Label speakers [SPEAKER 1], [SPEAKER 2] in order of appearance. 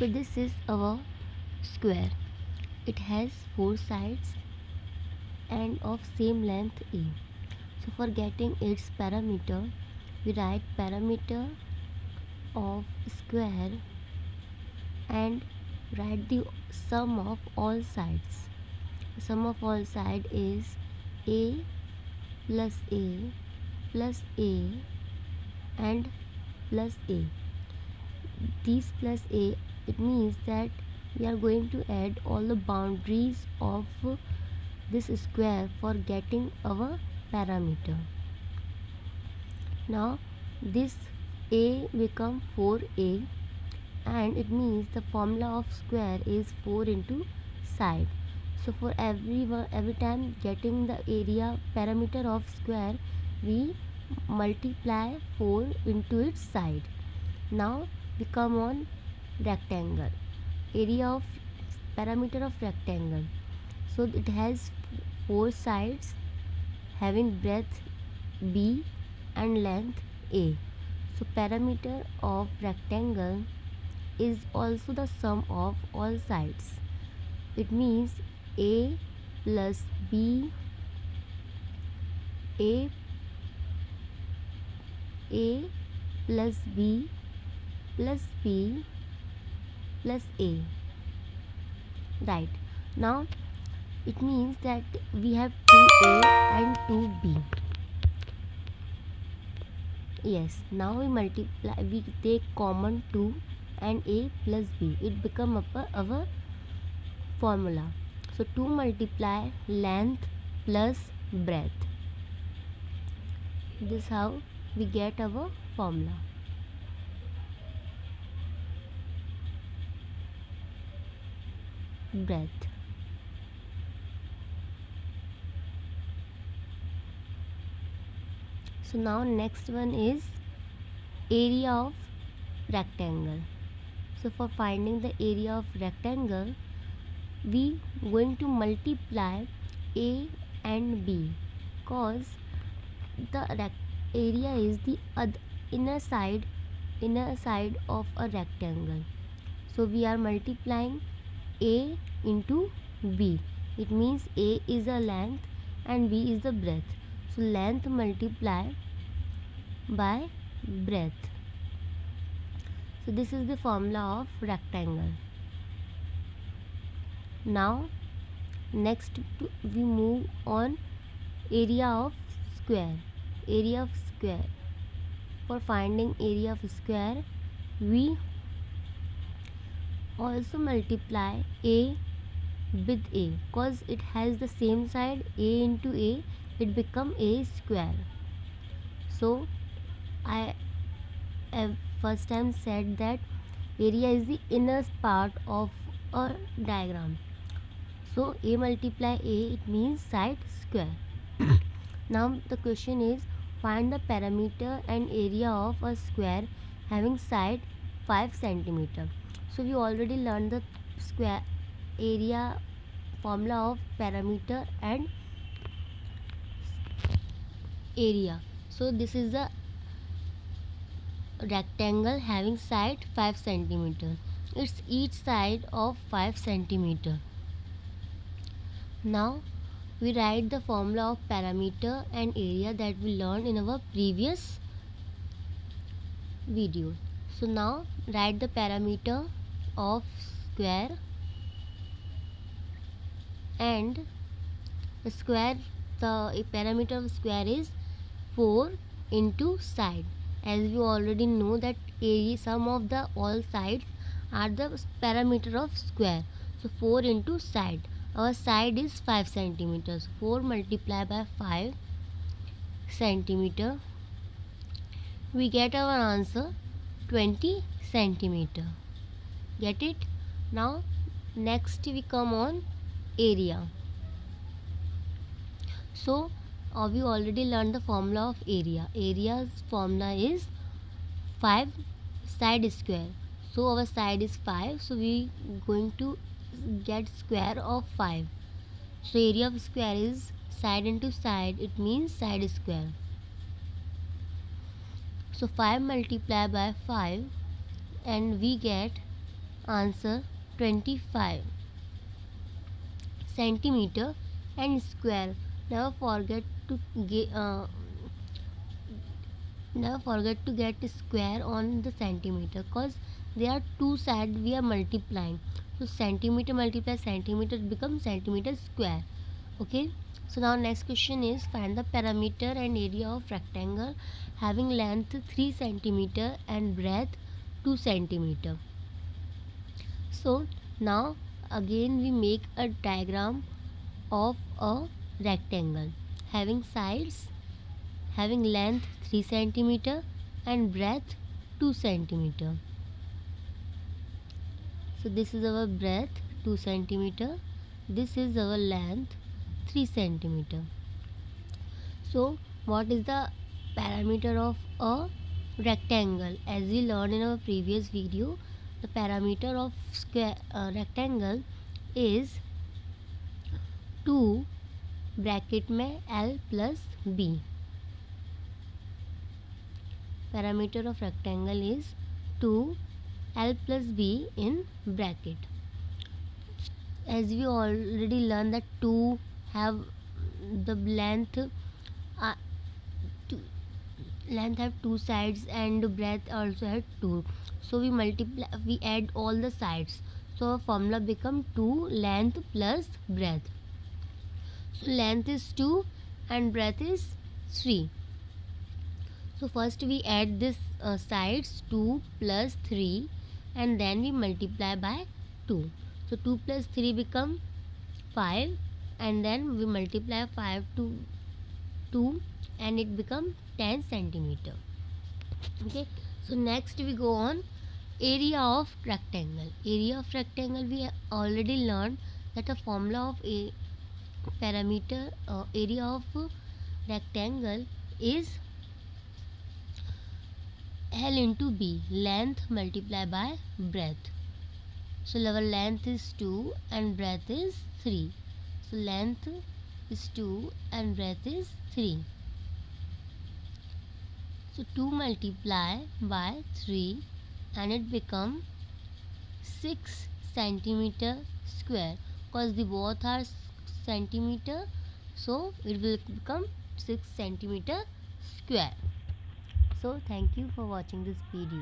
[SPEAKER 1] So this is our square. It has four sides and of same length a. So for getting its parameter, we write parameter of square and write the sum of all sides. Sum of all side is a plus a plus a and plus a. These plus a, it means that we are going to add all the boundaries of this square for getting our parameter. Now this a become 4a, and it means the formula of square is 4 into side. So for every time getting the area parameter of square, we multiply 4 into its side. Now we come on rectangle. Area of parameter of rectangle. So it has four sides having breadth b and length a. So parameter of rectangle is also the sum of all sides. It means a plus b, a plus b plus b plus a. Right. Now it means that we have 2a and 2b. Yes, now we multiply, we take common 2 and a plus b. It become our formula. So 2 multiply length plus breadth. This is how we get our formula. Breadth. So now next one is area of rectangle. So for finding the area of rectangle, we going to multiply a and b, cause the area is the inner side of a rectangle. So we are multiplying a into b. It means a is the length and b is the breadth. So length multiply by breadth. So this is the formula of rectangle. Now next we move on area of square. Area of square. For finding area of square, we also multiply a with a, cause it has the same side. A into a, it become a square. So I have first time said that area is the inner part of a diagram. So a multiply a, it means side square. Now the question is, find the parameter and area of a square having side 5 cm. So we already learned the square area formula of parameter and area. So this is a rectangle having side 5 cm. It's each side of 5 cm. Now we write the formula of parameter and area that we learned in our previous video. So now write the parameter of square, and the parameter of square is 4 into side. As we already know that area sum of the all sides are the parameter of square. So 4 into side. Our side is 5 centimeters. 4 multiplied by 5 centimeter. We get our answer 20 centimeter. Get it? Now next we come on area. So we already learned the formula of area. Area's formula is 5 side square. So our side is 5. So we going to get square of 5. So area of square is side into side. It means side square. So 5 multiplied by 5 and we get Answer 25 centimeter and square. Never forget to never forget to get square on the centimeter, because there are two sides we are multiplying. So centimeter multiply centimeter becomes centimeter square. Okay. So now next question is, find the perimeter and area of rectangle having length 3 centimeter and breadth 2 centimeter. So now again we make a diagram of a rectangle having sides, having length 3 centimeter and breadth 2 centimeter. So this is our breadth 2 centimeter, this is our length 3 centimeter. So what is the parameter of a rectangle? As we learned in our previous video, the parameter of rectangle is 2 bracket में L plus B. Parameter of rectangle is 2 L plus B in bracket. As we already learned that 2 have the length length have two sides and breadth also have 2. So we add all the sides. So our formula become 2 length plus breadth. So length is 2 and breadth is 3. So first we add this sides 2 plus 3 and then we multiply by 2. So 2 plus 3 become 5 and then we multiply 5 to 2 and it become 10 centimeter. Okay. So next we go on area of rectangle. Area of rectangle we already learned that the formula of a parameter area of rectangle is L into B, length multiplied by breadth. So our length is 2 and breadth is 3. So length is 2 and breadth is 3. So 2 multiply by 3 and it become 6 centimeter square, because the both are centimeter, so it will become 6 centimeter square. So thank you for watching this video.